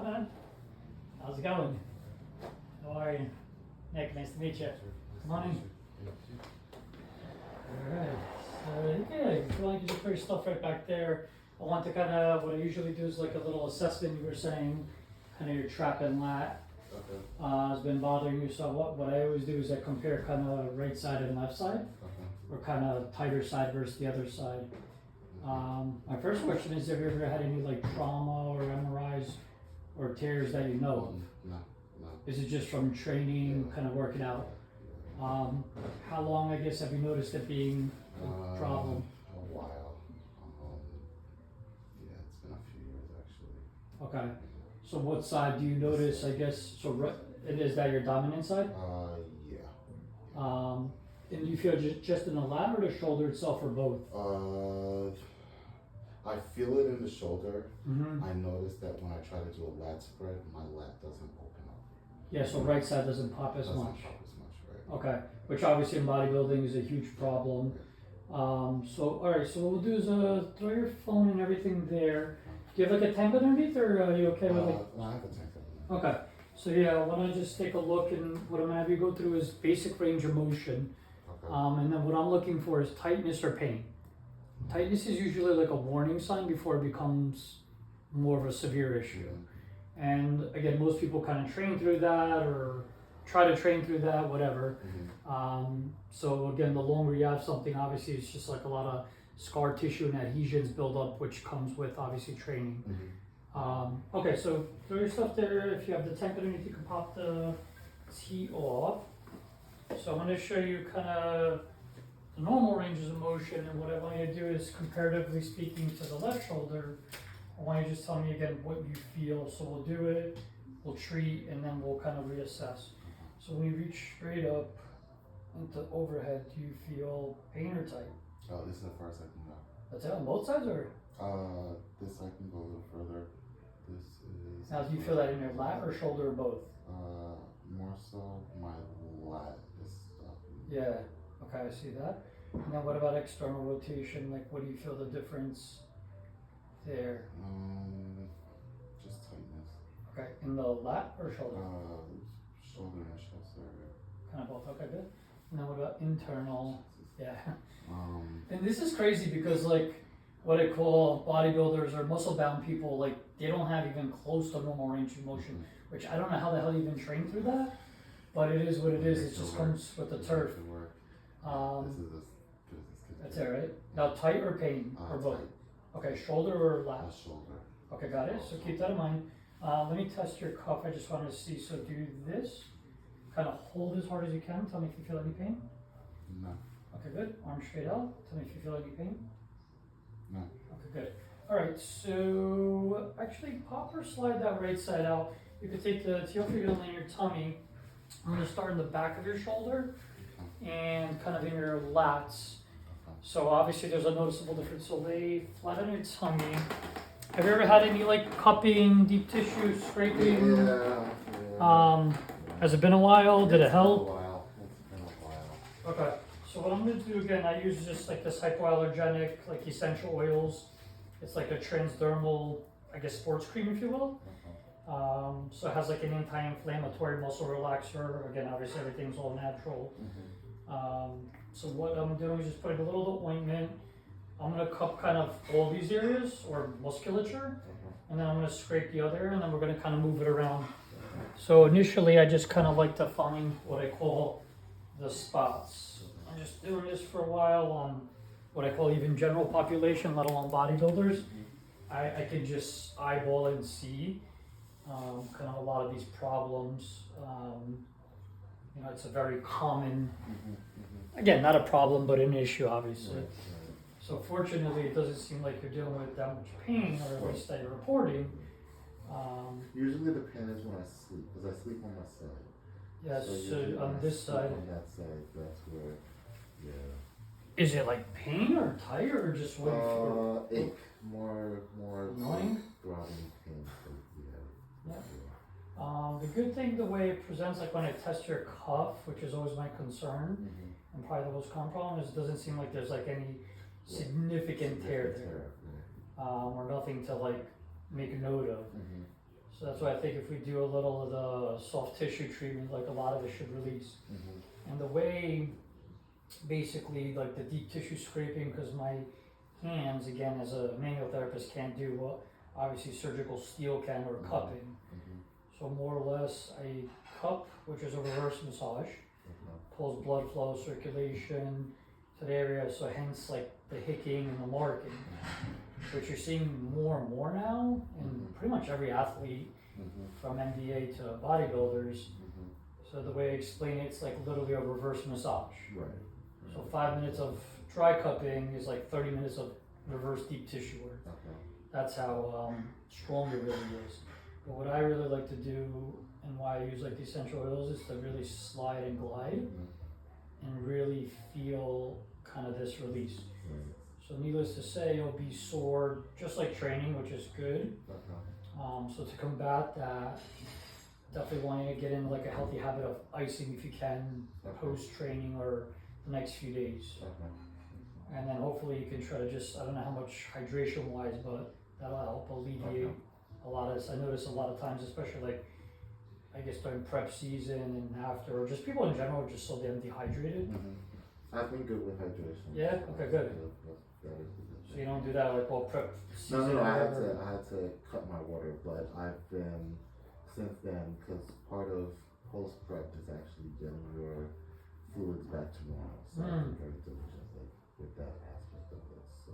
man? How's it going? How are you? Nick, nice to meet you. Come on in. Alright, so yeah, if you like, you just put your stuff right back there. I want to kind of, what I usually do is like a little assessment. You were saying kind of your trap and lat has been bothering you. So what I always do is I compare kind of right side and left side, or kind of tighter side versus the other side. My first question is, have you ever had any like trauma or MRIs or tears that you know of? No. Is it just from training, kind of working out? How long, I guess, have you noticed it being a problem? A while. Yeah, it's been a few years actually. Okay. So what side do you notice, I guess, is that your dominant side? Yeah. And do you feel just in the lat or the shoulder itself, or both? I feel it in the shoulder. Mm-hmm. I noticed that when I try to do a lat spread, my lat doesn't open up. Yeah, so right side doesn't pop as much. Right. Okay, which obviously in bodybuilding is a huge problem. So alright, so what we'll do is throw your phone and everything there. Do you have like a tank underneath, or are you okay with it? No, I have a tank underneath. Okay, so yeah, why don't I just take a look, and what I'm gonna have you go through is basic range of motion. Okay. And then what I'm looking for is tightness or pain. Tightness is usually like a warning sign before it becomes more of a severe issue. And again, most people kind of train through that or try to train through that, whatever. So again, the longer you have something, obviously it's just like a lot of scar tissue and adhesions build up, which comes with obviously training. Okay, so throw your stuff there. If you have the tank underneath, you can pop the tee off. So I'm going to show you kind of the normal ranges of motion, and what I want you to do is, comparatively speaking to the left shoulder, I want you to just tell me again what you feel. So we'll do it, we'll treat, and then we'll kind of reassess. So when you reach straight up into overhead, do you feel pain or tight? This is the first I can go. That's it on both sides, or? This I can go a little further. This is. Now, do you feel that in your lat or shoulder or both? More so my lat is up. Yeah. Okay, I see that. And then what about external rotation? Like, what do you feel the difference there? Just tightness. Okay, in the lat or shoulder? Shoulder and chest area. Kind of both. Okay, good. And then what about internal? Yeah. Um. And this is crazy because, like, what I call bodybuilders or muscle-bound people, like, they don't have even close to normal range of motion, which I don't know how the hell you even train through that, but it is what it is. It just comes with the turf. This is as good as this could That's it, right? Now, tight or pain, or both? Tight. Okay, shoulder or lat? Shoulder. Okay, got it. So keep that in mind. Let me test your cuff. I just wanted to see. So do this. Kind of hold as hard as you can. Tell me if you feel any pain. No. Okay, good. Arm straight out. Tell me if you feel any pain. No. Okay, good. All right, so actually pop or slide that right side out. You could take the heel for your your tummy. I'm going to start in the back of your shoulder and kind of in your lats. So obviously there's a noticeable difference. So lay flat on your tummy. Have you ever had any like cupping, deep tissue, scraping? Yeah. Has it been a while? Did it help? It's been a while. Okay. So what I'm going to do again, I use just like this hypoallergenic, like essential oils. It's like a transdermal, I guess, sports cream, if you will. So it has like an anti-inflammatory muscle relaxer. Again, obviously everything's all natural. So what I'm doing is just putting a little ointment. I'm going to cup kind of all these areas or musculature, and then I'm going to scrape the other, and then we're going to kind of move it around. So initially I just kind of like to find what I call the spots. I'm just doing this for a while on what I call even general population, let alone bodybuilders. I can just eyeball and see kind of a lot of these problems. You know, it's a very common, again, not a problem, but an issue, obviously. So fortunately, it doesn't seem like you're dealing with that much pain, or at least that you're reporting. Usually the pain is when I sleep, because I sleep on my side. Yeah, so on this side. On that side, that's where, yeah. Is it like pain or tight or just what? Ache, more annoying? throbbing pain. Yeah. The good thing, the way it presents, like when I test your cuff, which is always my concern, and probably the most common problem, is it doesn't seem like there's like any significant tear there, or nothing to like make a note of. So that's why I think if we do a little of the soft tissue treatment, like a lot of it should release. Mm-hmm. And the way, basically, like the deep tissue scraping, because my hands, again, as a manual therapist, can't do what obviously surgical steel can or cupping. Mm-hmm. So more or less, I cup, which is a reverse massage, pulls blood flow, circulation to the area. So hence, like the hicking and the marking, which you're seeing more and more now in pretty much every athlete, Mm-hmm. from NBA to bodybuilders. Mm-hmm. So the way I explain it, it's like literally a reverse massage. Right. So 5 minutes of dry cupping is like 30 minutes of reverse deep tissue work. Okay. That's how strong it really is. But what I really like to do, and why I use like the essential oils, is to really slide and glide Mm-hmm. and really feel kind of this release. Right. So needless to say, you'll be sore just like training, which is good. Okay. So to combat that, definitely want you to get in like a healthy habit of icing if you can, post training or the next few days. Okay. And then hopefully you can try to just, I don't know how much hydration wise, but that'll help alleviate a lot of this. I notice a lot of times, especially like, I guess during prep season and after, or just people in general are just so damn dehydrated. Mm-hmm. I've been good with hydration. Yeah? Okay, good. That is good. So you don't do that like while prep season? No, or I whatever? had to cut my water, but I've been since then, because part of post prep is actually getting your fluids back to normal. So I've been very diligent with that aspect of it. So.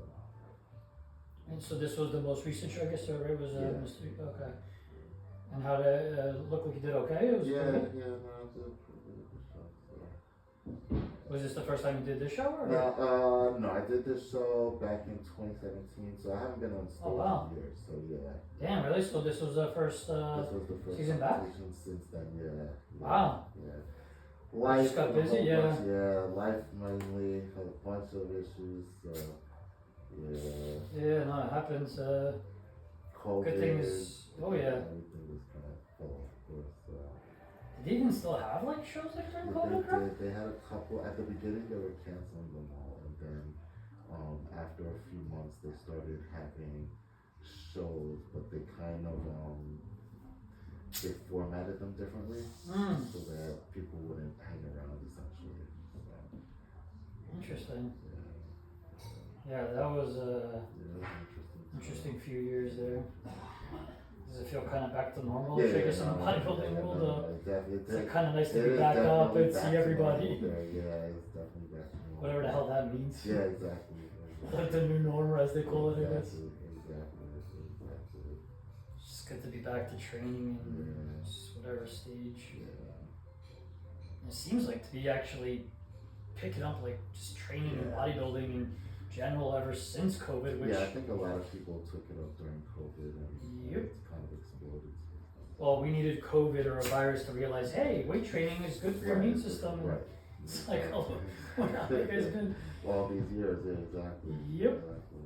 And so this was the most recent show, I guess, right? Was Yeah. Mr. Okay. And how did it look like you did okay? It was Yeah, good? no, I did pretty good with the show. So. Was this the first time you did this show? Or? No, I did this show back in 2017, so I haven't been on stage in years. So yeah. Damn, really? So this was the first This was the first season back? competition since then. Yeah. Wow. Yeah. Life Just got and a busy, whole yeah. bunch- yeah, life mainly had a bunch of issues. So yeah. Yeah, no, it happens. COVID. Good thing is, oh yeah. Everything was kind of full, of course. Did they even still have like shows like during COVID? Crap? They had a couple at the beginning. They were canceling them all, and then after a few months, they started having shows, but they kind of they formatted them differently so that people wouldn't hang around essentially. So, Interesting. yeah, Yeah, that was yeah, it was an interesting few years there. Does it feel kind of back to normal? Yeah, I guess in the no, bodybuilding world, exactly. it's like kind of nice to It be is back up definitely and back see to everybody. normal there. Yeah, it's definitely back to normal. Whatever the hell that means. Yeah, exactly. Like the new norm, as they call it, I guess. Exactly. It's just good to be back to training and just whatever stage. Yeah. It seems like to be actually picking up like just training and bodybuilding in general ever since COVID, which Yeah, I think a lot of people took it up during COVID and Yep. it's kind of exploded. well, we needed COVID or a virus to realize, hey, weight training is good for your immune system. And Right. it's like, oh, wow, you guys been. All these years, yeah, exactly. Yep. Exactly.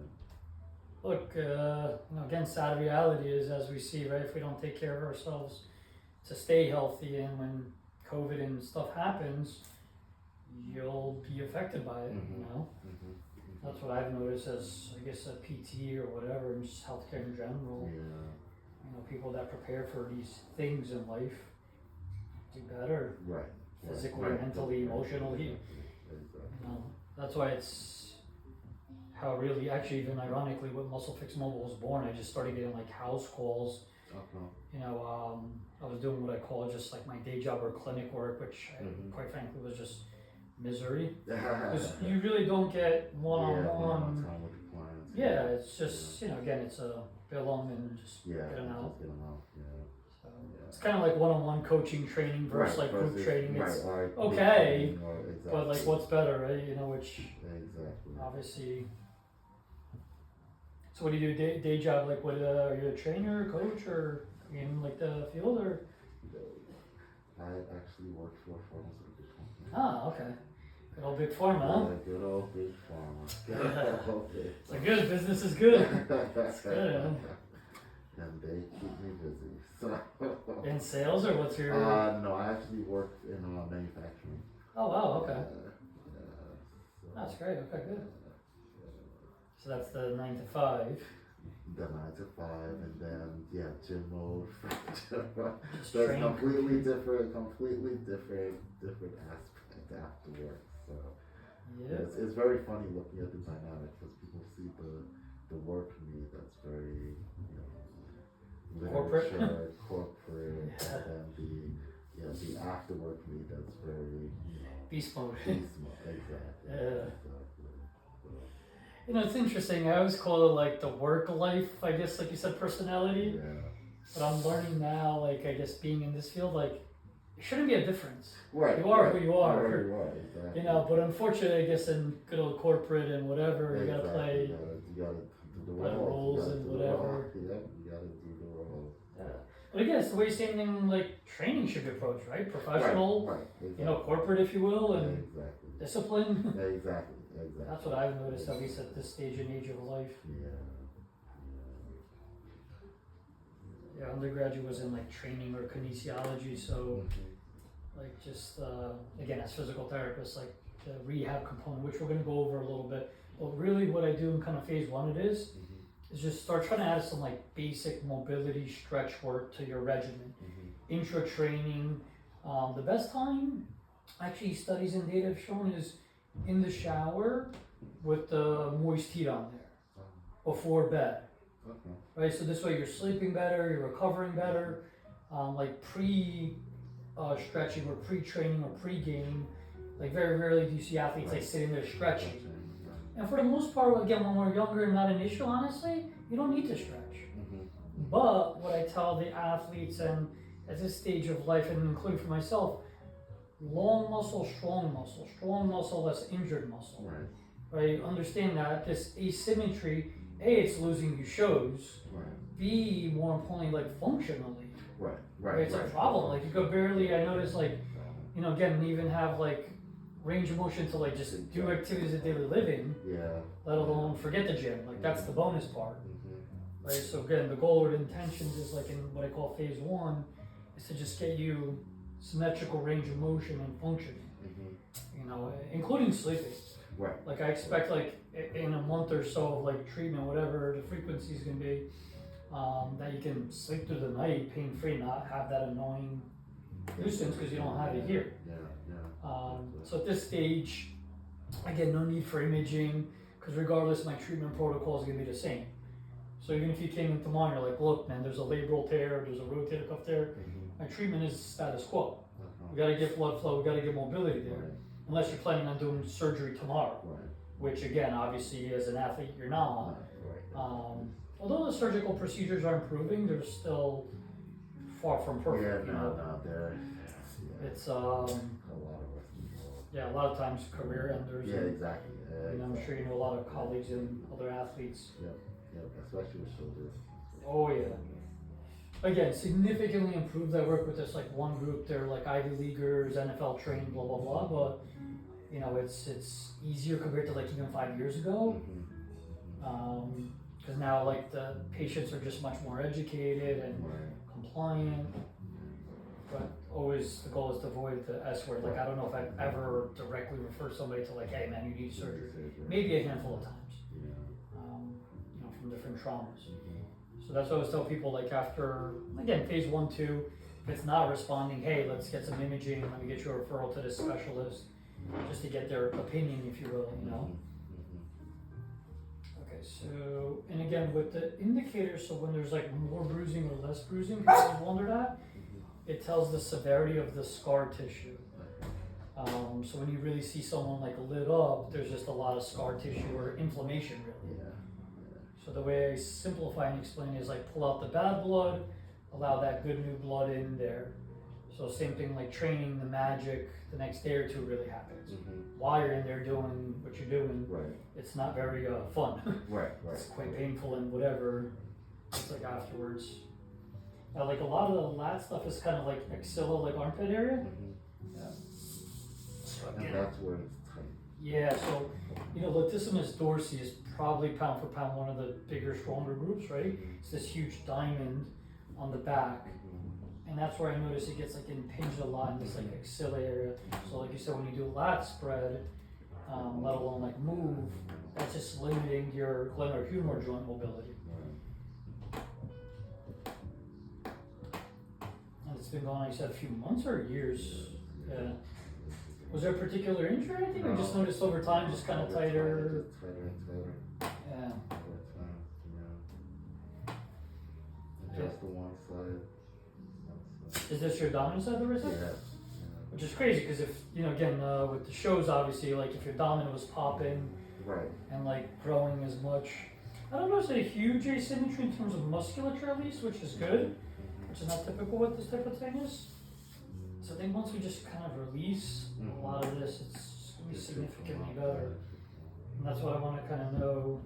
Look, again, sad reality is as we see, right? If we don't take care of ourselves to stay healthy, and when COVID and stuff happens, you'll be affected by it. You know, that's what I've noticed as, I guess, a PT or whatever, and just healthcare in general. Yeah. You know, people that prepare for these things in life do better. Right. Physically, mentally, emotionally. Exactly. You know, that's why it's how really, actually, even ironically, when Muscle Fix Mobile was born, I just started getting like house calls. Okay. You know, I was doing what I call just like my day job or clinic work, which quite frankly was just misery. Because you really don't get one-on-one. Time with the clients. Yeah, it's just, you know, again, it's a bill them and just Yeah. get them out. Just get them out. Yeah. So it's kind of like one-on-one coaching training versus like group training. It's okay, exactly. but like what's better, right? You know, which Exactly. obviously. So what do you do day job? Like what, are you a trainer, coach, or in like the field, or? I actually worked for a pharmaceutical company. Ah, okay. Good old big pharma, huh? Yeah, good old big pharma. Good old big It's like good, business is good. It's good, huh? And they keep me busy. So. In sales, or what's your? No, I actually worked in manufacturing. Oh wow, okay. So, That's great. Okay, good. So that's the 9 to 5. the 9 to 5, and then gym mode. Just That's train. completely different aspect after work. So Yeah. it's very funny looking at the dynamic because people see the work me that's very Corporate. literature, corporate, Yeah. and then the after work me that's very Beast mode. peace mode. Exactly. Yeah. Exactly. So, It's interesting. I always call it like the work life, I guess, like you said, personality. yeah. But I'm learning now, like, I guess being in this field, like, it shouldn't be a difference. Right. You are right. who you are. You are who you are. Exactly. But unfortunately, I guess in good old corporate and whatever, you gotta Exactly. play You gotta do the by the roles. rules You gotta and do the whatever. role. Yep. You gotta do the role. But again, it's the way standing, like, training should be approached, right? Professional, Right. Exactly. Corporate, if you will, and Exactly. discipline. Exactly. Exactly. That's what I've noticed, at least at this stage and age of life. Yeah. Yeah, undergraduate was in, like, training or kinesiology, so, like, just, again, as physical therapists, like, the rehab component, which we're gonna go over a little bit. But really what I do in kind of phase one is just start trying to add some, like, basic mobility stretch work to your regimen. Intra training. The best time, actually, studies and data have shown is in the shower with the moist heat on there before bed. Okay. Right, so this way you're sleeping better, you're recovering better. Like stretching or pre-training or pre-game, like very rarely do you see athletes like sitting there stretching. And for the most part, again, when we're younger and not an issue, honestly, you don't need to stretch. But what I tell the athletes, and at this stage of life, and including for myself, long muscle, strong muscle, less injured muscle. Right? Understand that this asymmetry, A, it's losing you shows. B, more importantly, like functionally. Right. It's a problem. Like you could barely, I noticed, like, again, even have like range of motion to like just do activities of daily living, let alone forget the gym. Like that's the bonus part. Right? So again, the goal or the intentions is like in what I call phase one, is to just get you symmetrical range of motion and functioning. Including sleeping. Like I expect like in a month or so of like treatment, whatever the frequency is gonna be, that you can sleep through the night pain free, not have that annoying nuisance because you don't have it here. So at this stage, again, no need for imaging because regardless, my treatment protocol is gonna be the same. So even if you came in tomorrow, you're like, look, man, there's a labral tear, there's a rotator cuff tear. My treatment is status quo. We gotta get blood flow, we gotta get mobility there. Unless you're planning on doing surgery tomorrow, which again, obviously, as an athlete, you're not. Although the surgical procedures are improving, they're still far from perfect. It's a lot of us. a lot of times career enders. Yeah, and, exactly. I'm sure you know a lot of colleagues and other athletes. Yep, especially with shoulders. Oh yeah. Again, significantly improved. I work with this like one group. They're like Ivy Leaguers, NFL trained, blah blah blah. But it's easier compared to like even 5 years ago. Because now like the patients are just much more educated and compliant. But always the goal is to avoid the S word. Like I don't know if I've ever directly referred somebody to like, hey man, you need surgery. Maybe a handful of times. From different traumas. So that's what I always tell people, like after, again, phase 1, 2, if it's not responding, hey, let's get some imaging, let me get you a referral to this specialist, just to get their opinion, if you will, Okay, so, and again, with the indicators, so when there's like more bruising or less bruising, people always wonder that, it tells the severity of the scar tissue. So when you really see someone like lit up, there's just a lot of scar tissue or inflammation, really. So the way I simplify and explain is like pull out the bad blood, allow that good new blood in there. So same thing like training, the magic, the next day or two really happens. While you're in there doing what you're doing, it's not very fun. It's quite painful and whatever. It's like afterwards. Like a lot of the lat stuff is kind of like axilla, like armpit area. So again, And that's where it's tight. Yeah, so latissimus dorsi is probably pound for pound one of the bigger, stronger groups, right? It's this huge diamond on the back, and that's where I notice it gets like impinged a lot in this like axilla area. So like you said, when you do lat spread, let alone like move, that's just limiting your glenohumeral joint mobility. it's been going on, you said a few months or years? Yeah. Was there a particular injury or anything, or just No. noticed over time, just kind of Over time, tighter? just tighter and tighter. Yeah. Over time, adjust to one side. Is this your dominant side of the wrist? Yeah. Which is crazy, because if, again, with the shows, obviously, like, if your dominant was popping Right. and, like, growing as much, I don't notice a huge asymmetry in terms of musculature, at least, which is good, which is not typical with this type of thing is. So I think once we just kind of release a lot of this, it's going to be significantly better. And that's what I want to kind of know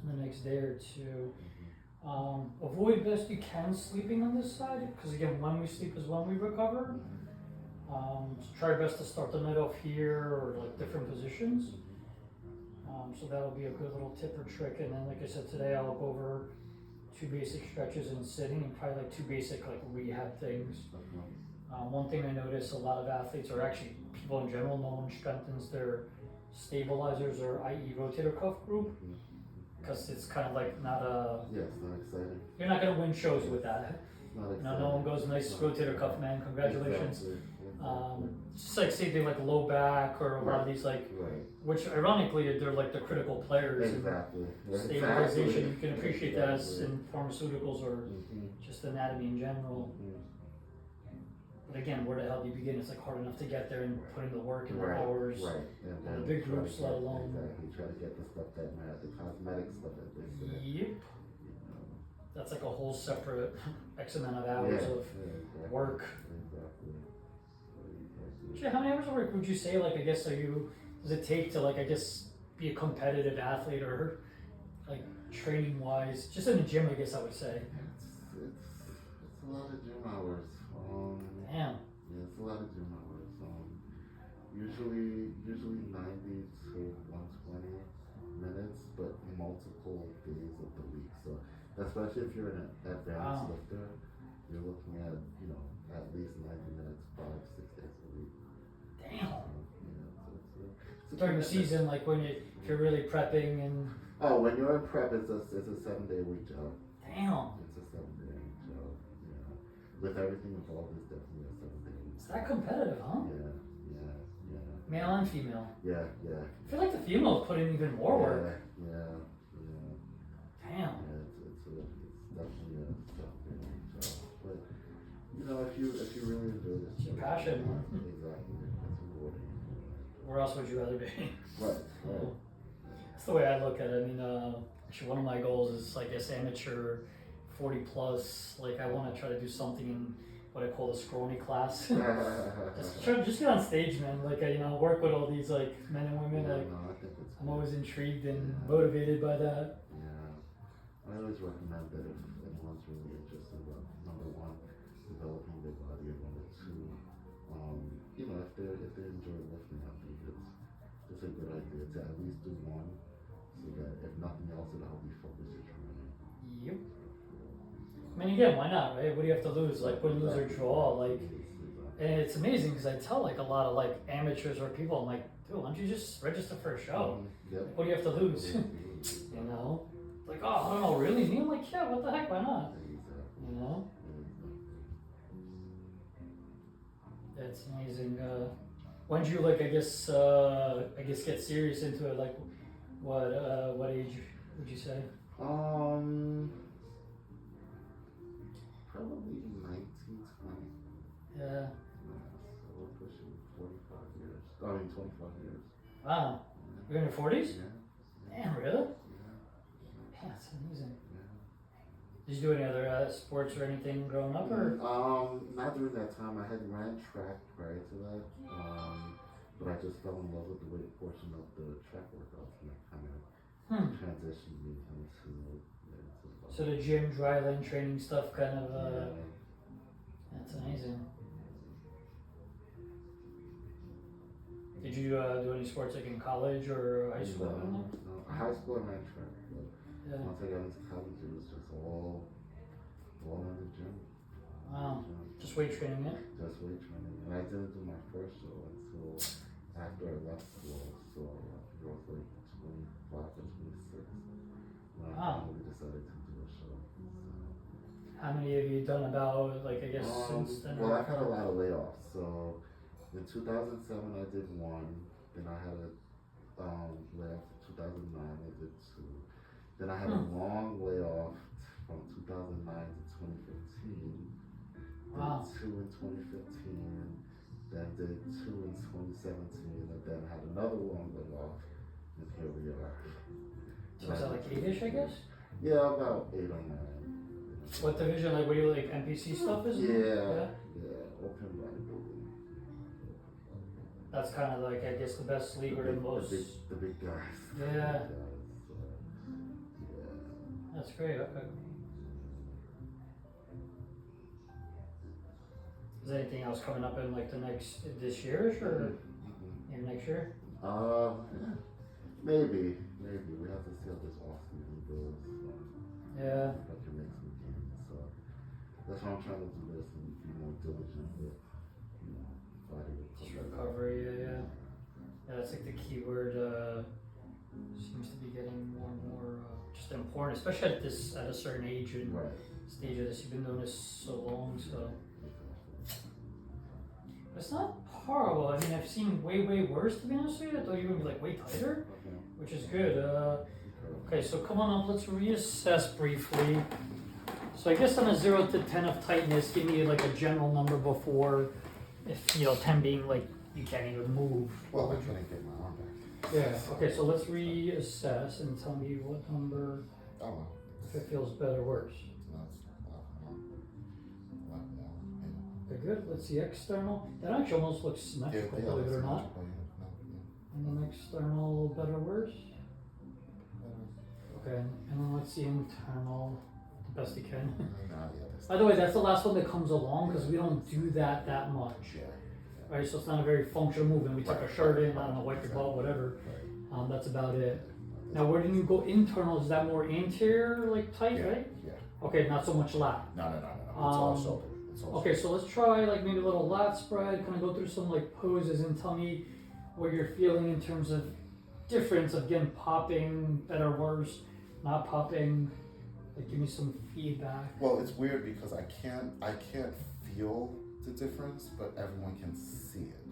in the next day or two. Avoid best you can sleeping on this side, because again, when we sleep is when we recover. So try your best to start the night off here or like different positions. So that'll be a good little tip or trick. And then, like I said, today I'll go over 2 basic stretches in sitting and probably like 2 basic like rehab things. One thing I notice a lot of athletes, or actually people in general, no one strengthens their stabilizers or i.e. rotator cuff group, because it's kind of like not a. Yeah, it's not exciting. You're not gonna win shows with that. Not exciting. No one goes nice rotator cuff, man. Congratulations. Exactly. It's just like say they like low back or a lot of these like, Right. which ironically they're like the critical players Exactly. in stabilization. Exactly. You can appreciate that as Exactly. in pharmaceuticals or just anatomy in general. But again, where the hell do you begin? It's like hard enough to get there and put in the work and the hours. Right. And then the big try to groups, let get- alone. Exactly. Try to get the stuff that matters, the cosmetic stuff that they say. Yep. That's like a whole separate X amount of hours of exactly. work. Exactly. Actually, how many hours of work would you say, like, I guess, does it take to, like, I guess, be a competitive athlete or, like, training wise? Just in the gym, I guess I would say. It's a lot of gym hours. Damn. Yeah, it's a lot of gym hours. Usually 90 to 120 minutes, but multiple days of the week. So, especially if you're an advanced lifter, you're looking at, at least 90 minutes, 5-6 days a week. Damn. It's a During the commitment. season, like, if you're really prepping and. Oh, when you're in prep, it's a 7-day week job. Damn. It's a 7-day week job. Yeah. With everything involved, it's definitely a 7-day week. It's that competitive, huh? Yeah. Male and female. Yeah. I feel like the females put in even more work. Yeah. Damn. Yeah, it's definitely a 7-day week job. But if you really enjoy this, It's your passion, man. Exactly. It's rewarding. Where else would you rather be? Right. That's the way I look at it. I mean, actually, one of my goals is, like, this amateur 40 plus. Like, I want to try to do something in what I call the scrawny class. just get on stage, man. Like, work with all these, like, men and women. Yeah, Like, no, I think it's I'm always intrigued and motivated by that. Yeah. I always recommend that if anyone's really interested about, number one, developing their body, and number two, if they enjoy lifting, I think it's a good idea to at least do one, so that if nothing else, it'll help you focus your training. Yep. I mean, again, why not, right? What do you have to lose? Like, win, lose, or draw. Like, and it's amazing because I tell, like, a lot of, like, amateurs or people, I'm like, dude, why don't you just register for a show? Yep. What do you have to lose? Like, oh, I don't know, really? Me? I'm like, yeah, what the heck, why not? That's amazing. When did you, like, I guess get serious into it? Like, what age would you say? Probably 19, 20. Yeah. So we're pushing 45 years. 25 years. Wow. You're in your 40s? Yeah. Damn, really? Yeah. Yeah, that's amazing. Yeah. Did you do any other sports or anything growing up, or? Not during that time. I had ran track prior to that. But I just fell in love with the weight portion of the track workouts, and that kind of transitioned me into So the gym, dry land training stuff, kind of. That's amazing. Did you do any sports like in college or high school? No. High school I ran track, but Yeah. once I got into college, it was just all in the gym. Wow. Just weight training, yeah? Just weight training, and I didn't do my first show until after I left school. So I think I was like 25 or 26 when I finally decided to do a show. So, how many have you done about, like, I guess, since then? Well, I've had a lot of layoffs. So in 2007, I did one. Then I had a layoff in 2009. I did two. Then I had a long layoff from 2009 to 2015. Wow. Did two in 2015. Then did two in 2017, and then had another long layoff. And here we are. So is that like 8-ish, I guess? Yeah, about 8 or 9. What division, like, what do you like, NPC stuff is? Yeah, open bodybuilding. That's kind of like, I guess, the best league or the most. The big guys. Yeah. The big guys, yeah. That's great, okay. Is there anything else coming up in like this year or maybe next year? Maybe. We have to see how this off season goes. Yeah. If I can make some gains. So that's why I'm trying to do this and be more diligent with, body Just recovery. recovery, yeah. Yeah, that's like the key word. Seems to be getting more and more just important, especially at a certain age and stage of this. You've been doing this so long, so. It's not horrible. I mean, I've seen way worse, to be honest with you. I thought you were gonna be like way tighter, which is good. Okay, so come on up. Let's reassess briefly. So I guess on a 0 to 10 of tightness, give me like a general number before, if 10 being like you can't even move. Well, I couldn't get my arm back. Yeah. Okay, so let's reassess and tell me what number. Oh. If it feels better or worse. Okay, good. Let's see external. That actually almost looks symmetrical, believe it or not. And then external, better or worse? Okay, and then let's see internal, the best you can. By the way, that's the last one that comes along because we don't do that much. Right, so it's not a very functional movement. We tuck our shirt in, I don't know, wipe your butt, whatever. That's about it. Now, where do you go internal? Is that more anterior, like tight, right? Yeah. Okay, not so much lat. No. It's all shoulder. Okay, so let's try like maybe a little lat spread, kind of go through some like poses and tell me what you're feeling in terms of difference of again popping, better, worse, not popping. Like give me some feedback. Well, it's weird because I can't feel the difference, but everyone can see it.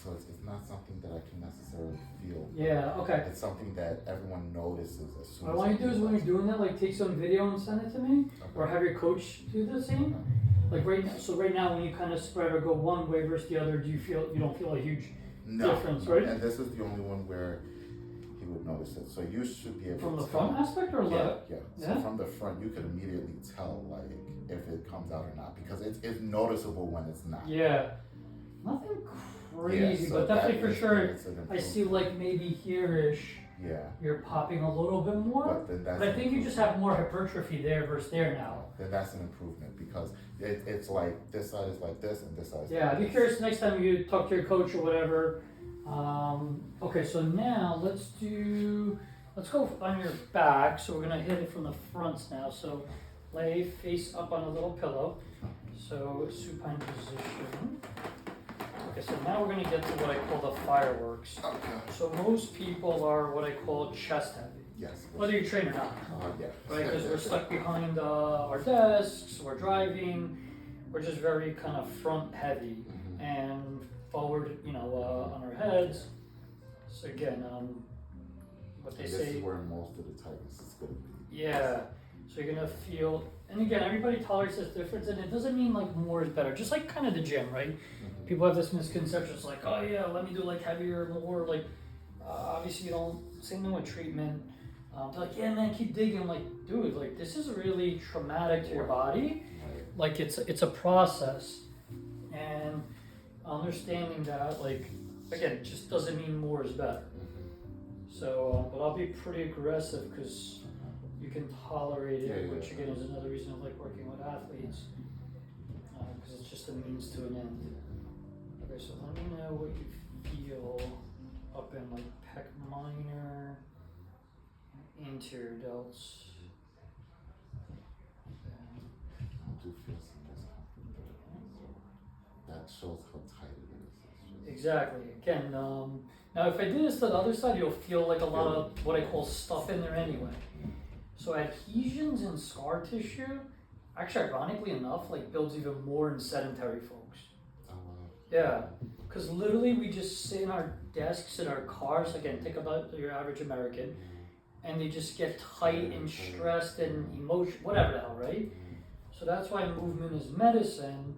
So it's not something that I can necessarily feel. Yeah, okay. It's something that everyone notices as soon What I as want you to do is when you're doing that, like take some video and send it to me, or have your coach do the same. Like right now when you kind of spread or go one way versus the other, you don't feel a huge difference, right? And this is the only one where he would notice it. So you should be able from to the front aspect or left? Yeah. So from the front, you could immediately tell like if it comes out or not because it's noticeable when it's not. Yeah, nothing crazy, but definitely for sure. I see like maybe here-ish. Yeah. You're popping a little bit more, but I think you just have more hypertrophy there versus there now. Then that's an improvement because it's like this side is like this and this side is Yeah, like I'd be this. curious next time you talk to your coach or whatever. Okay, so now let's go on your back. So we're gonna hit it from the fronts now. So lay face up on a little pillow. So supine position. Okay, so now we're gonna get to what I call the fireworks. Okay. So most people are what I call chest heavy. Yes. Whether you train or not. Yeah. Right, because we're stuck behind our desks, we're driving, we're just very kind of front heavy and forward, on our heads. So again, what they This say. is where most of the tightness is going to be. Yeah, so you're gonna feel, and again, everybody tolerates this difference, and it doesn't mean like more is better. Just like kind of the gym, right? People have this misconception, it's like, oh yeah, let me do like heavier, more like. Obviously, you don't. Same thing with treatment. They're like, yeah, man, keep digging. I'm like, dude, like this is really traumatic to your body. Like it's a process, and understanding that, like, again, it just doesn't mean more is better. So, but I'll be pretty aggressive because you can tolerate it, which again is another reason I like working with athletes, because it's just a means to an end. Okay, so let me know what you feel up in like pec minor, anterior delts. I do feel some discomfort. That shows how tight it is. Exactly. Again, now if I do this to the other side, you'll feel like a lot of what I call stuff in there anyway. So adhesions and scar tissue actually, ironically enough, like builds even more in sedentary folks. Oh, wow. Yeah, because literally we just sit in our desks in our cars. Again, think about your average American, and they just get tight and stressed and emotion, whatever the hell, right? So that's why movement is medicine.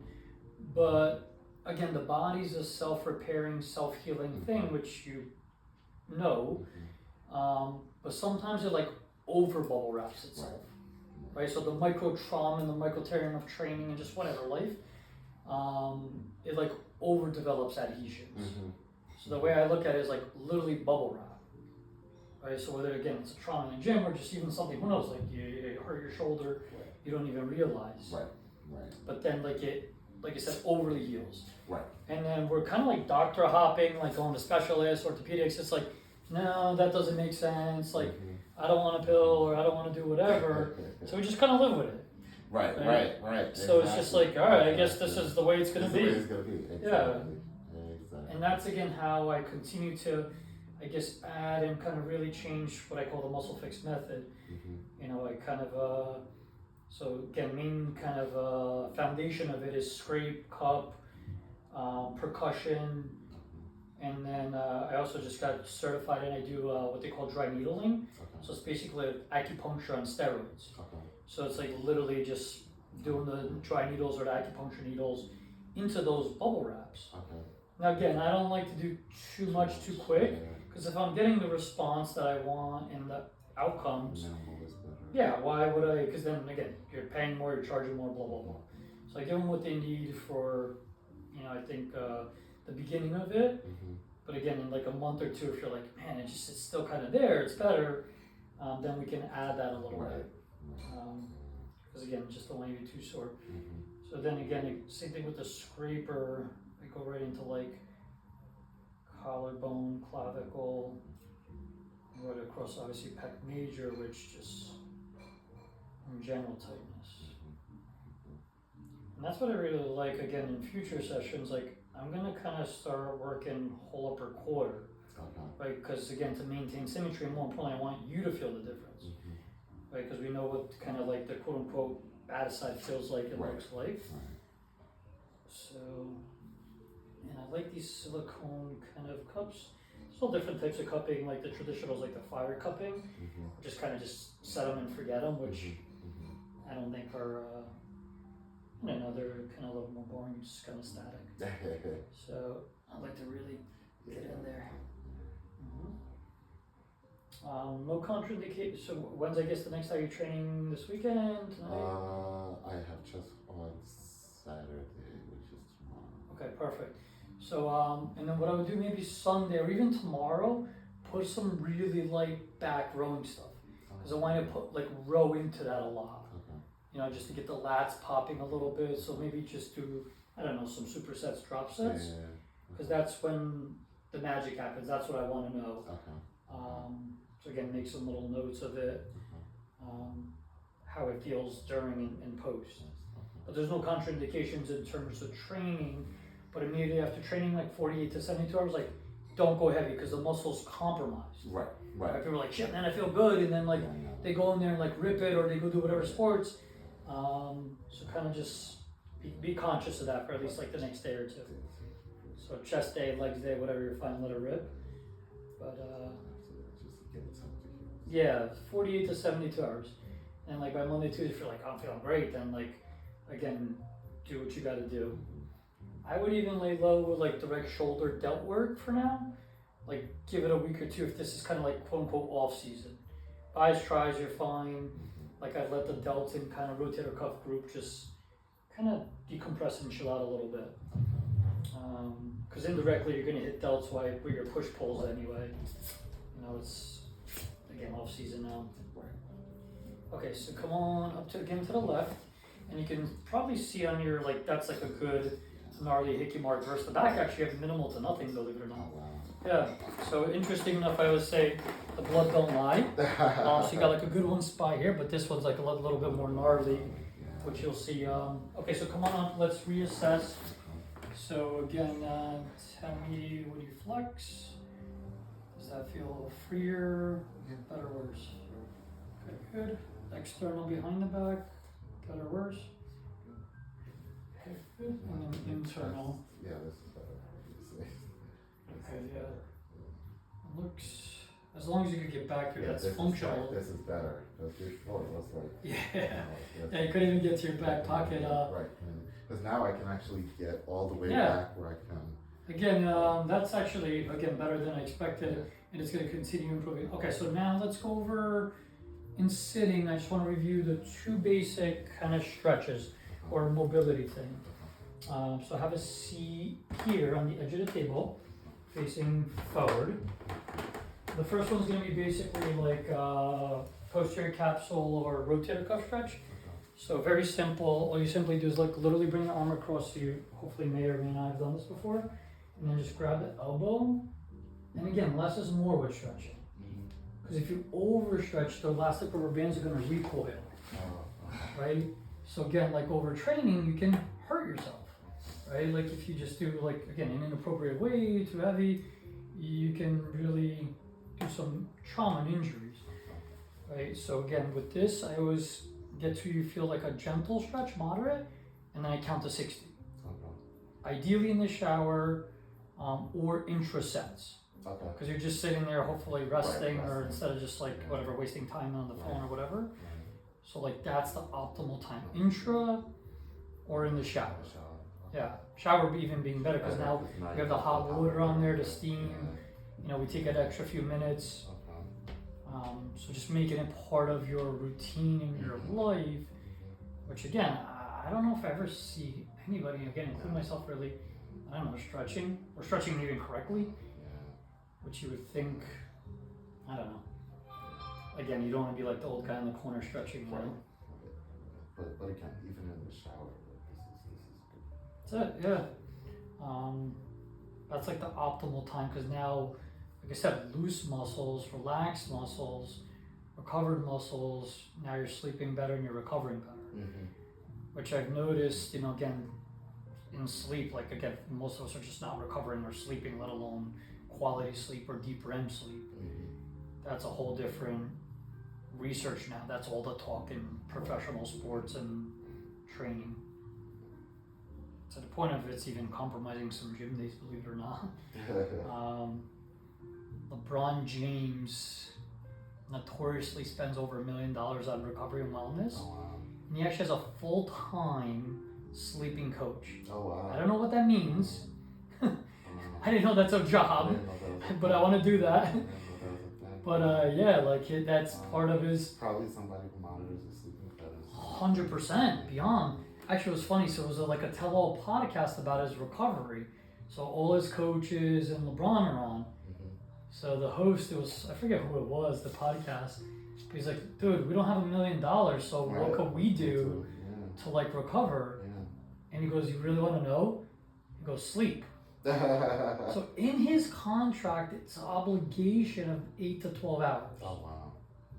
But again, the body's a self-repairing, self-healing thing, which you know. But sometimes it like over bubble wraps itself, right? So the micro trauma and the micro tearing of training and just whatever life, it like overdevelops adhesions. So the way I look at it is like literally bubble wrap, right? So whether again it's a trauma in the gym or just even something, who knows, like you hurt your shoulder, you don't even realize. Right. But then like I said, overly heals. Right. And then we're kind of like doctor hopping, like going to specialists, orthopedics. It's like, no, that doesn't make sense. Like, I don't want a pill or I don't want to do whatever. So we just kind of live with it. Right. So it's just like, all right, I guess this is the way it's going to be. It's gonna be. Exactly. Yeah. Exactly. And that's again how I continue to, I guess, add and kind of really change what I call the muscle fix method. You know, I kind of, so again, main kind of foundation of it is scrape, cup, percussion, and then I also just got certified and I do what they call dry needling. So it's basically acupuncture on steroids. So it's like literally just doing the dry needles or the acupuncture needles into those bubble wraps. Now again, I don't like to do too much too quick, because if I'm getting the response that I want and the outcomes, yeah, why would I? Because then again, you're paying more, you're charging more, blah blah blah. So I give them what they need for, you know, I think the beginning of it. But again, in like a month or two, if you're like, man, it's still kind of there, it's better, then we can add that a little bit. Because again, just don't want you too sore. So then again, same thing with the scraper. I go right into like collarbone, clavicle, right across obviously pec major, which just in general tightness. And that's what I really like. Again, in future sessions, like I'm gonna kind of start working whole upper quarter, right? Because again, to maintain symmetry, and more importantly, I want you to feel the difference, right? Because we know what kind of like the quote unquote bad side feels like and looks like. So, and I like these silicone kind of cups. There's all different types of cupping, like the traditional is like the fire cupping, just kind of just set them and forget them, which I don't think are, I don't know, they're kind of a little more boring, just kind of static. So I'd like to really get in there. No contraindication. So when's I guess the next time you're training this weekend? Tonight? I have just on Saturday, which is tomorrow. Okay, perfect. So and then what I would do maybe Sunday or even tomorrow, put some really light back rowing stuff, because I want to put like row into that a lot. You know, just to get the lats popping a little bit. So maybe just do, I don't know, some supersets, drop sets, because that's when the magic happens. That's what I want to know. So again, make some little notes of it, how it feels during and post. But there's no contraindications in terms of training. But immediately after training, like 48 to 72 hours, like don't go heavy because the muscle's compromised. Right. People are like, shit, man, I feel good, and then like they go in there and like rip it, or they go do whatever sports. So kind of just be conscious of that for at least like the next day or two. So chest day, legs day, whatever you're fine, let it rip. But yeah, 48 to 72 hours. And like by Monday, Tuesday, if you're like, I'm feeling great, then like, again, do what you gotta do. I would even lay low with like direct shoulder delt work for now. Like give it a week or two if this is kind of like quote unquote off season. Buys, tries, you're fine. Like I'd let the delts in kind of rotator cuff group just kind of decompress and chill out a little bit. Because indirectly you're gonna hit delts with your push pulls anyway. You know, it's again off season now. Okay, so come on up to again to the left, and you can probably see on your like that's like a good gnarly hickey mark versus the back. Actually, you have minimal to nothing, believe it or not. Yeah. So interesting enough, I would say the blood don't lie. So you got like a good one spot here, but this one's like a little bit more gnarly, which you'll see. Okay, so come on up. Let's reassess. So again, tell me when you flex. Does that feel a little freer, better, or worse? Okay, good. External behind the back. Better or worse? Okay, good. And then internal. Yeah, this is better. Obviously. Okay, yeah. Looks, as long as you can get back here, Yeah, that's this functional. This is better. Because before it was like. Yeah. That's- Yeah, you couldn't even get to your back pocket. Right. Because now I can actually get all the way Yeah. back where I can. Again, that's actually, again, better than I expected, and it's gonna continue improving. Okay, so now let's go over in sitting. I just wanna review the two basic kind of stretches or mobility thing. So have a seat here on the edge of the table, facing forward. The first one's gonna be basically like posterior capsule or rotator cuff stretch. So very simple. All you simply do is like literally bring the arm across to you. Hopefully may or may not have done this before. And then just grab the elbow. And again, less is more with stretching. Because if you overstretch, the elastic rubber bands are gonna recoil, right? So again, like overtraining, you can hurt yourself, right? Like if you just do like, again, in an inappropriate way, too heavy, you can really do some trauma and injuries, right? So again, with this, I always get to you feel like a gentle stretch, moderate, and then I count to 60. Ideally in the shower or intra sets. Okay. Because you're just sitting there, hopefully resting, or resting. instead of just like whatever, wasting time on the phone or whatever. Right. So like that's the optimal time, intra or in the shower. Yeah, shower even being better because now you have the hot water on there to steam. You know, we take an extra few minutes. So just making it part of your routine in your life, which again, I don't know if I ever see anybody, again, including myself, really, I don't know, stretching or stretching even correctly, which you would think, I don't know. Again, you don't want to be like the old guy in the corner stretching, you know? But again, even in the shower, this is That's good. it, yeah. That's like the optimal time because now, like I said, loose muscles, relaxed muscles, recovered muscles, now you're sleeping better and you're recovering better. Which I've noticed, you know, again, in sleep, like again, most of us are just not recovering or sleeping, let alone quality sleep or deep REM sleep. That's a whole different research now. That's all the talk in professional sports and training. To the point of it's even compromising some gym days, believe it or not. LeBron James notoriously spends over $1 million on recovery and wellness. Oh wow. And he actually has a full-time sleeping coach. Oh wow. I don't know what that means. I I didn't know that's a job, but I want to do that. But yeah, like that's part of his Probably somebody who monitors his sleeping patterns. 100% beyond. Actually, it was funny. So it was like a tell-all podcast about his recovery. So all his coaches and LeBron are on. So the host, it was, I forget who it was, the podcast. But he's like, dude, we don't have $1 million, so what could we do to like recover? And he goes, you really want to know? He goes, sleep. So in his contract, it's an obligation of 8 to 12 hours. Oh wow.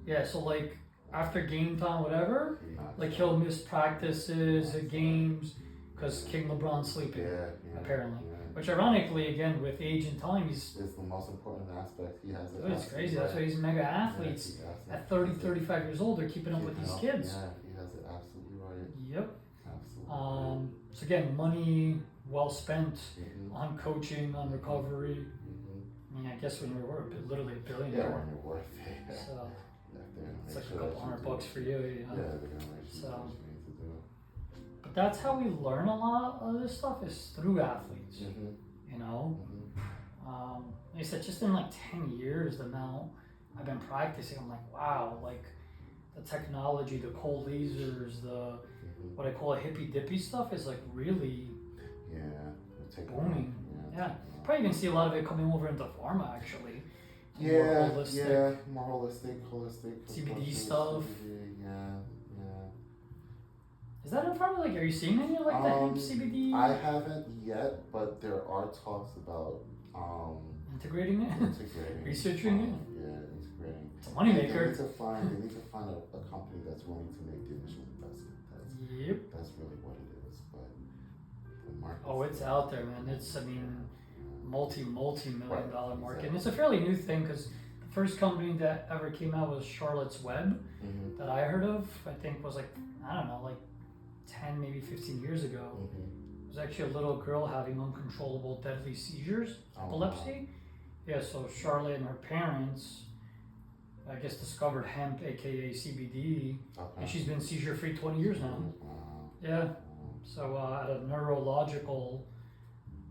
Yeah, so like after game time, whatever, like he'll miss practices at games because King LeBron's sleeping, apparently. Which ironically, again, with age and time, he's... It's the most important aspect. He has it. It's crazy. That's why he's mega athletes. At 30, 35 years old, they're keeping up with these kids. Yeah, he has it absolutely right. Yep. Absolutely. So again, money well spent on coaching, on recovery. I mean, I guess when you're worth literally $1 billion. Yeah, when you're worth it. So it's like sure a couple $100 for you. You know? Yeah, they're gonna make sure So- what you need to do. But that's how we learn a lot of this stuff is through athletes. You know, like I said, just in like 10 years, the amount I've been practicing, I'm like, wow, like the technology, the cold lasers, the what I call a hippy dippy stuff is like really booming. Yeah, probably even see a lot of it coming over into pharma actually. Yeah, More holistic. yeah, more holistic. CBD stuff. Yeah. Is that in pharma? Like, are you seeing any like that CBD? I haven't yet, but there are talks about integrating it, integrating, researching it. Yeah, integrating. It's a moneymaker. They need to find a company that's willing to make the initial investment. That's really what it is. But the market. Oh, it's out there, man. It's, I mean, multi-million dollar market. Exactly. And it's a fairly new thing because the first company that ever came out was Charlotte's Web that I heard of. I think was like, I don't know, like 10, maybe 15 years ago. Mm-hmm. There was actually a little girl having uncontrollable deadly seizures, epilepsy. Yeah, so Charlotte and her parents, I guess, discovered hemp, aka CBD, Okay. and she's been seizure free 20 years now. Wow. Yeah. So at a neurological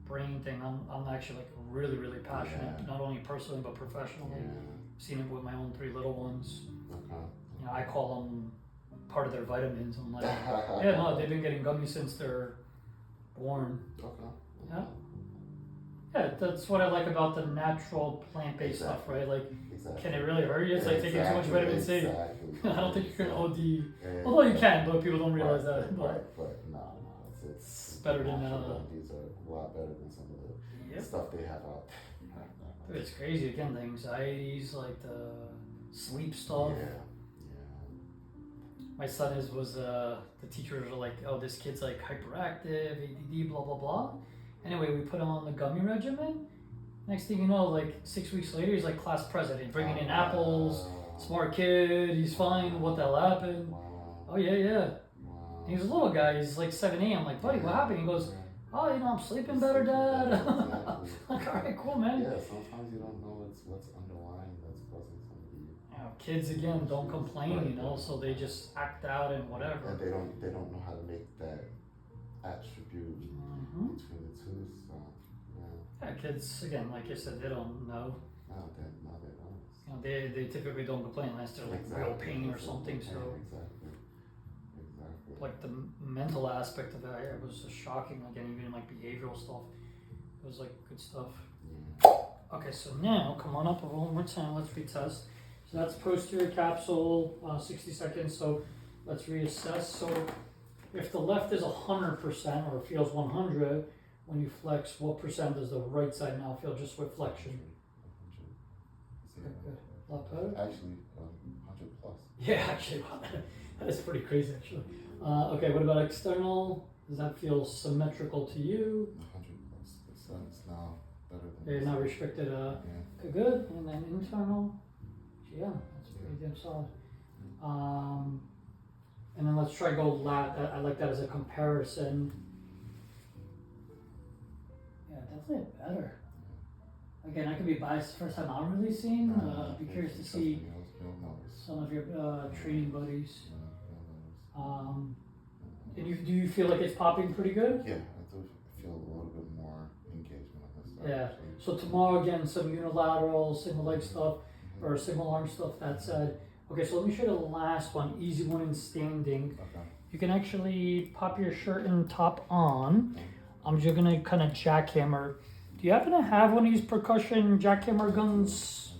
brain thing, I'm actually like really passionate, Yeah. not only personally but professionally. Yeah. Seen it with my own 3 little ones. Okay. You know, I call them part of their vitamins. I'm like, yeah, no, they've been getting gummies since they're born. Okay. Yeah. Yeah, that's what I like about the natural plant-based stuff, right? Like, Exactly. can it really hurt you? It's like taking too much vitamin C. Exactly. I don't think you can OD. Yeah. Although you can, but people don't realize Right, that. But but no, it's better than, natural. These are a lot better than some of the yep. stuff they have out Dude, it's crazy. Again, the anxieties, like the sleep stuff. Yeah. My son the teachers are like, oh, this kid's like hyperactive, ADD, blah, blah, blah. Anyway, we put him on the gummy regimen. Next thing you know, like 6 weeks later, he's like class president, bringing in apples, smart kid, he's fine, what the hell happened? Wow. Oh, yeah. Wow. And he's a little guy, he's like 7, 8. I'm like, buddy, what happened? He goes, oh, you know, I'm sleeping better, Dad. Exactly. Like, all right, cool, man. Yeah, sometimes you don't know what's underlying that's causing somebody. You know, kids, again, don't complain, you know, so they just act out and whatever. And they don't know how to make that attribute Mm-hmm. between the two. So Yeah, kids, again, like I said, they don't know. now they don't. You know, they typically don't complain unless they're like real pain or something. So, Exactly. like the mental aspect of that, it was just shocking. Again, even like behavioral stuff, it was like good stuff. Yeah. Okay, so now come on up one more time. Let's retest. So that's posterior capsule, 60 seconds. So let's reassess. So if the left is 100% or feels 100, when you flex, what percent does the right side now feel just with flexion? Okay, good. A lot better? Actually, 100 plus. Yeah, actually, wow, that is pretty crazy, actually. Okay, what about external? Does that feel symmetrical to you? 100 plus. It's now better than. You're not restricted. Yeah. Okay, good. And then internal? Yeah, that's pretty damn solid. And then let's try go lat. I like that as a comparison. Yeah, definitely better. Again, I could be biased. First time I'm really seeing. Be curious to see some of your training buddies. And do you feel like it's popping pretty good? Yeah, I do feel a little bit more engagement on this side. Yeah. Actually. So tomorrow again, some unilateral single leg stuff or single arm stuff. That said, okay. So let me show you the last one, easy one in standing. Okay. You can actually pop your shirt and top on. I'm just gonna kind of jackhammer. Do you happen to have one of these percussion jackhammer guns?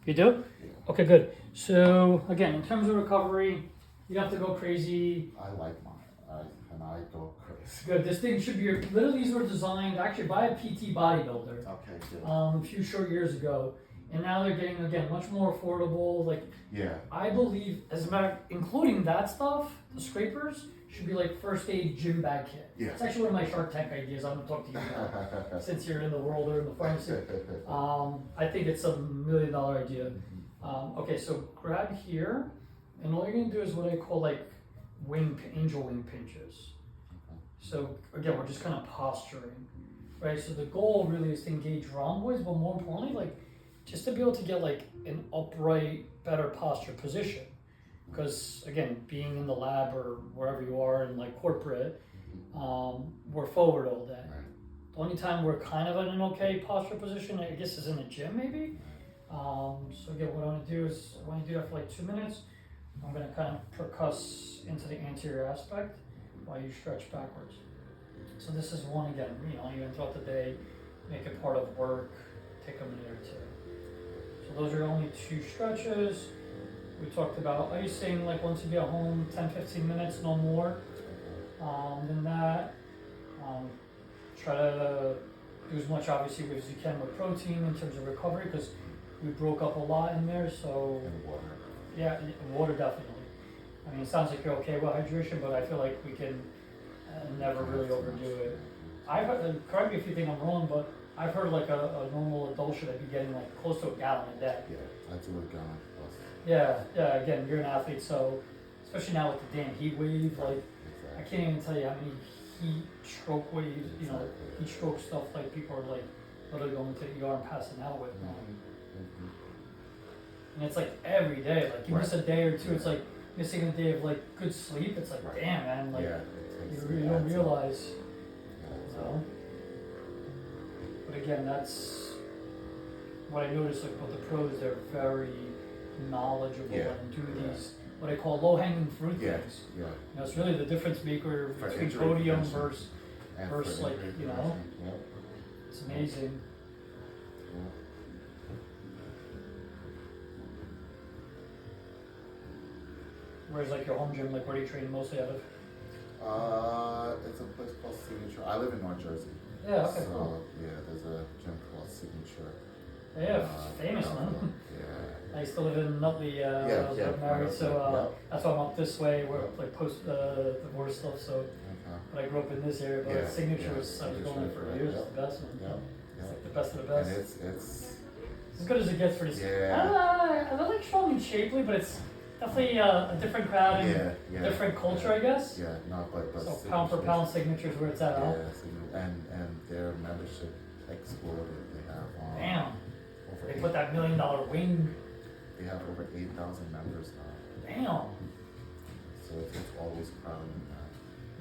You do? Yeah. Okay, good. So again, in terms of recovery, you don't have to go crazy. I like mine. I go crazy. Good. This thing should be. Literally, these were designed actually by a PT bodybuilder. Okay, good. A few short years ago, and now they're getting again much more affordable. Like Yeah. I believe, as a matter, including that stuff, the scrapers should be like first aid gym bag kit. Yeah. It's actually one of my Shark Tank ideas. I'm gonna talk to you about since you're in the world or in the pharmacy. I think it's $1 million idea. Okay, so grab here, and all you're gonna do is what I call like angel wing pinches. So again, we're just kind of posturing, right? So the goal really is to engage rhomboids, but more importantly, like just to be able to get like an upright, better posture position. Because again, being in the lab or wherever you are in like corporate, we're forward all day. Right. The only time we're kind of in an okay posture position, I guess, is in the gym maybe. So again, what I want to do is I want to do that for like 2 minutes. I'm going to kind of percuss into the anterior aspect while you stretch backwards. So this is one again, you know, even throughout the day, make it part of work, take a minute or 2. So those are only 2 stretches. We talked about icing, like once you get home, 10-15 minutes, no more than that. Try to do as much obviously as you can with protein in terms of recovery because we broke up a lot in there. So And water. yeah, water definitely. I mean, it sounds like you're okay with hydration, but I feel like we can never really overdo it. I've heard, correct me if you think I'm wrong, but I've heard like a normal adult should be getting like close to a gallon a day. Yeah, I do a gallon plus. Yeah, again, you're an athlete, so especially now with the damn heat wave, like I can't even tell you how many heat stroke waves, you know, heat stroke stuff like people are like literally going to the ER and passing out with now. And it's like every day, like you miss a day or two, it's like missing a day of like good sleep. It's like, damn, man, like you don't realize, you know. But again, that's what I noticed. Like with the pros, they're very knowledgeable and do these what I call low-hanging fruit things. Yeah. You know, it's really the difference maker For between injury podium prevention. versus like, you know, Yep. it's amazing. Whereas like your home gym, like where do you train mostly out of? It's a place called Signature. I live in North Jersey. Yeah, okay, So, cool. yeah, there's a gym called Signature. Yeah, famous man. Yeah. I used to live in Nutley, when I was married, so that's why I'm up this way, where like post divorce stuff. So, but I grew up in this area. But Signature was I was going there for years. It's the best one. It's like the best of the best. And it's as good as it gets for this. Yeah. I don't like strong and shapely, but it's definitely a different crowd and different culture, I guess. Yeah, no, but So pound for pound, Signature's where it's at. Huh? and their membership exploded. They have Damn. over They 8 put that $1 million wing. They have over 8,000 members now. Damn. So it's always crowded.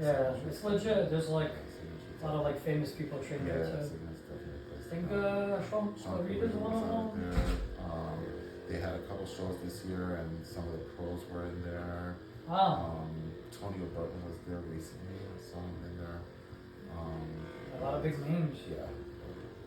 Yeah, it's legit. There's like a lot of like famous people training there too. I think Sean Reed is one of them. They had a couple shows this year, and some of the pros were in there. Wow. Tony Burton was there recently. I saw him in there. A lot of big names. Yeah,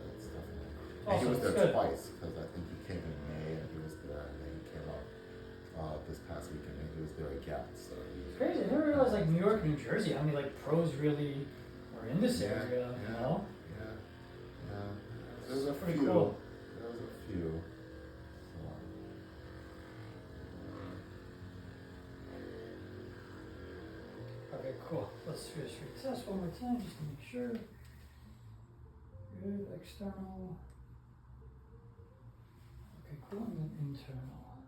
that's definitely. And he Awesome, was there good. twice because I think he came in May and he was there, and then he came out this past weekend and he was there again. So he was Crazy. I never realized like New York, New Jersey, how many like pros really are in this area. You know? Yeah. There's a Pretty few. cool. There's a few. Okay, cool. Let's do this retest one more time just to make sure. Good, external. Okay, cool, and then internal.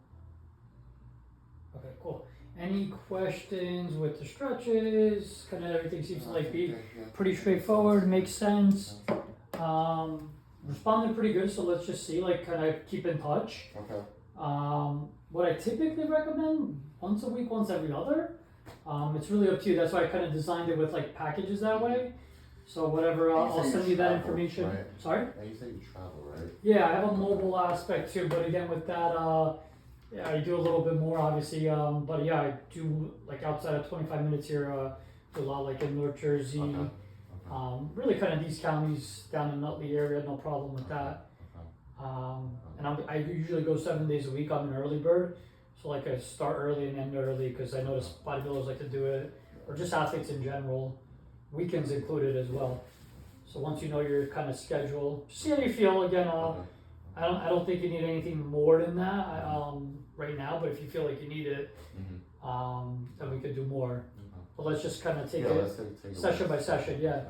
Okay, cool. Any questions with the stretches? Kind of everything seems to like be pretty straightforward, makes sense. Responded pretty good, so let's just see, like kind of keep in touch. Okay. What I typically recommend, once a week, once every other. It's really up to you. That's why I kind of designed it with like packages that way. So whatever, I'll send you that information. Right? Sorry? And you say you travel, right? Yeah, I have a mobile aspect too, but again with that, yeah, I do a little bit more obviously. But yeah, I do like outside of 25 minutes here, do a lot like in North Jersey. Okay. Really kind of these counties down in Nutley area, no problem with that. And I usually go 7 days a week. I'm an early bird. So like I start early and end early because I notice bodybuilders like to do it, or just athletes in general, weekends included as well. So once you know your kind of schedule, see how you feel. Again, I don't think you need anything more than that right now. But if you feel like you need it, then we could do more. But let's just kind of take it session by session. Yeah.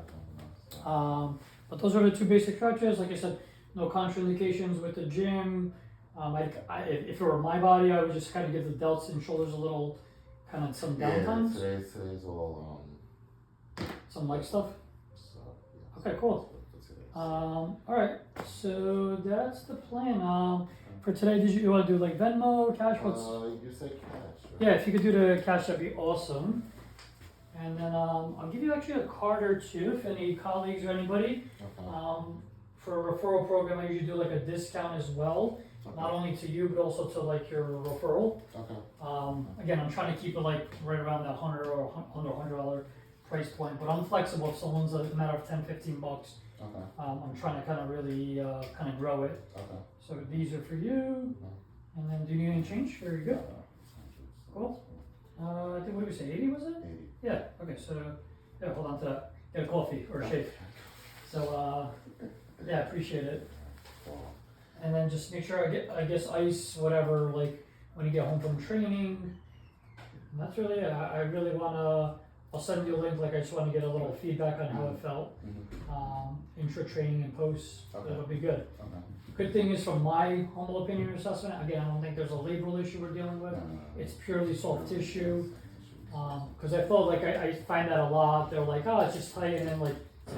But those are the two basic stretches. Like I said, no contraindications with the gym. If it were my body, I would just kind of give the delts and shoulders a little, kind of some downtime. Today's all some leg stuff. So, yeah. Okay, cool. All right, so that's the plan. For today, did you want to do like Venmo, cash? What's? You said cash. Right? Yeah, if you could do the cash, that'd be awesome. And then I'll give you actually a card or two if any colleagues or anybody. Okay. For a referral program, I usually do like a discount as well. Not only to you, but also to like your referral. Okay. Again, I'm trying to keep it like right around that $100 or under $100 price point, but I'm flexible. If someone's a matter of $10-15, Okay. I'm trying to kind of really kind of grow it. Okay. So these are for you, and then do you need any change? There you go. Cool. I think what did we say? 80 was it? 80. Yeah. Okay. So yeah, hold on to that. Get a coffee or a shake. So yeah, appreciate it. And then just make sure I guess ice, whatever, like when you get home from training. And that's really it. I really wanna, I'll send you a link, like I just wanna get a little feedback on how it felt. Intra training and post, it'll be good. Okay. Good thing is from my humble opinion assessment, again, I don't think there's a labral issue we're dealing with. It's purely soft tissue. Cause I felt like I find that a lot, they're like, oh, it's just tight, and then like,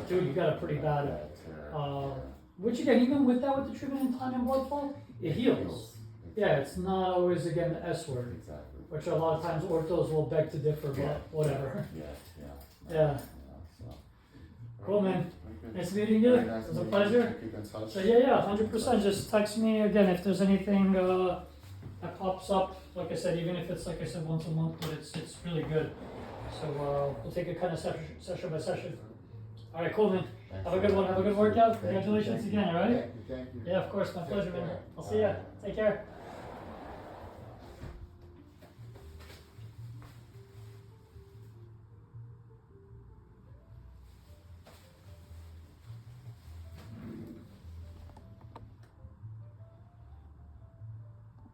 dude, you got a pretty bad, which again, even with that, with the treatment and time and blood flow, it heals. Yeah, it's not always, again, the S word, Exactly. which a lot of times orthos will beg to differ, Yeah. but whatever. Yeah. Yeah. Cool, man. Okay. Nice meeting you, Very it nice was a meeting pleasure. you. Keep in touch. So yeah, 100%. Just text me again if there's anything that pops up. Like I said, even if it's like I said once a month, but it's really good. So we'll take it kind of session by session. All right, cool, man. Have a good one. Have a good workout. Congratulations again. All right. Thank you. Yeah, of course. My pleasure, man. I'll see ya. Take care.